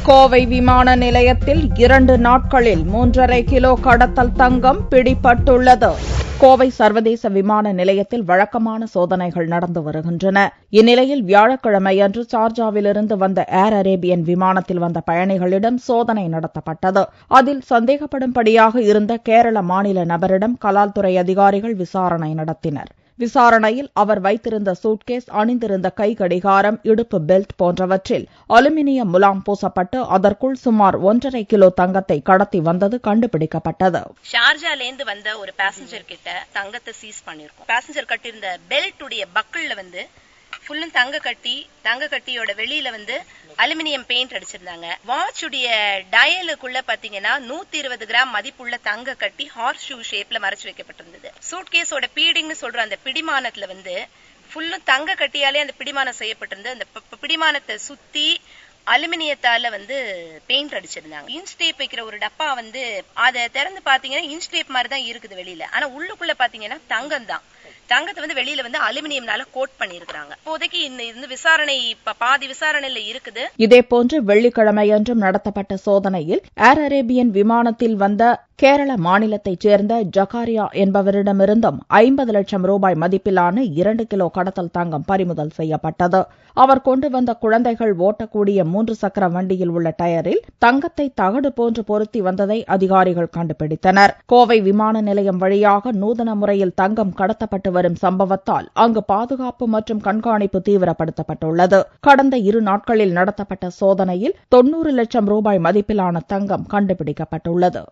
கோவை விமான நிலையத்தில் 2 நாட்களில் 3.5 கிலோ கடத்தல் தங்கம் பிடிபட்டுள்ளது. கோவை சர்வதேச விமான நிலையத்தில் வழக்கமான சோதனைகள் நடந்து வருகின்றன. இந்நிலையில் வியாழக்கிழமையன்று சார்ஜாவிலிருந்து வந்த ஏர் அரேபியன் விமானத்தில் வந்த பயணிகளிடம் சோதனை நடத்தப்பட்டது. அதில் சந்தேகப்படும்படியாக இருந்த கேரள மாநில நபரிடம் கலால்துறை அதிகாரிகள் விசாரணை நடத்தினர். விசாரணையில் அவர் வைத்திருந்த சூட்கேஸ், அணிந்திருந்த கை கடிகாரம், இடுப்பு பெல்ட் போன்றவற்றில் அலுமினியம் முலாம் பூசப்பட்டு அதற்குள் சுமார் 1.5 கிலோ தங்கத்தை கடத்தி வந்தது கண்டுபிடிக்கப்பட்டது. ஷார்ஜாலேந்து வந்த ஒரு பேசஞ்சர் கிட்ட தங்கத்தை சீஸ் பண்ணிருக்கோம். பேசஞ்சர் கட்டியிருந்த பெல்ட் உடைய பக்கிள்ல ஃபுல்லும் தங்க கட்டியோட வெளியில அலுமினியம் பெயிண்ட் அடிச்சிருந்தாங்க. வாட்ச் உடைய டயலுக்குள்ள பாத்தீங்கன்னா 120 கிராம் மதிப்புள்ள தங்க கட்டி ஹார்ஸ் ஷூ ஷேப்ல மறைச்சு வைக்கப்பட்டிருந்தது. சூட்கேஸோட பீடிங்னு சொல்ற அந்த பிடிமானத்துல ஃபுல்லும் தங்க கட்டியாலே அந்த பிடிமானம் செய்யப்பட்டிருந்தது. அந்த பிடிமானத்தை சுத்தி அலுமினியத்தால பெயிண்ட் அடிச்சிருந்தாங்க. இன்ச் டேப் வைக்கிற ஒரு டப்பா அதை திறந்து பாத்தீங்கன்னா இன்ச் டேப் மாதிரி தான் இருக்குது வெளியில. ஆனா உள்ளுக்குள்ள பாத்தீங்கன்னா தங்கம் தான். தங்கத்தை வெளியில அலுமினியம்னால கோட் பண்ணிருக்காங்க. இப்போதைக்கு இந்த விசாரணை பாதி விசாரணையில இருக்குது. இதேபோன்று வெள்ளிக்கிழமையன்றும் நடத்தப்பட்ட சோதனையில் ஏர் அரேபியன் விமானத்தில் வந்த கேரள மாநிலத்தைச் சேர்ந்த ஜகாரியா என்பவரிடமிருந்தும் 50 லட்சம் ரூபாய் மதிப்பிலான 2 கிலோ கடத்தல் தங்கம் பறிமுதல் செய்யப்பட்டது. அவர் கொண்டு வந்த குழந்தைகள் ஓட்டக்கூடிய 3 சக்கர வண்டியில் உள்ள டயரில் தங்கத்தை தகடு போன்று பொருத்தி வந்ததை அதிகாரிகள் கண்டுபிடித்தனர். கோவை விமான நிலையம் வழியாக நூதன முறையில் தங்கம் கடத்தப்பட்டு வரும் சம்பவத்தால் அங்கு பாதுகாப்பு மற்றும் கண்காணிப்பு தீவிரப்படுத்தப்பட்டுள்ளது. கடந்த 2 நாட்களில் நடத்தப்பட்ட சோதனையில் 90 லட்சம் ரூபாய் மதிப்பிலான தங்கம் கண்டுபிடிக்கப்பட்டுள்ளது.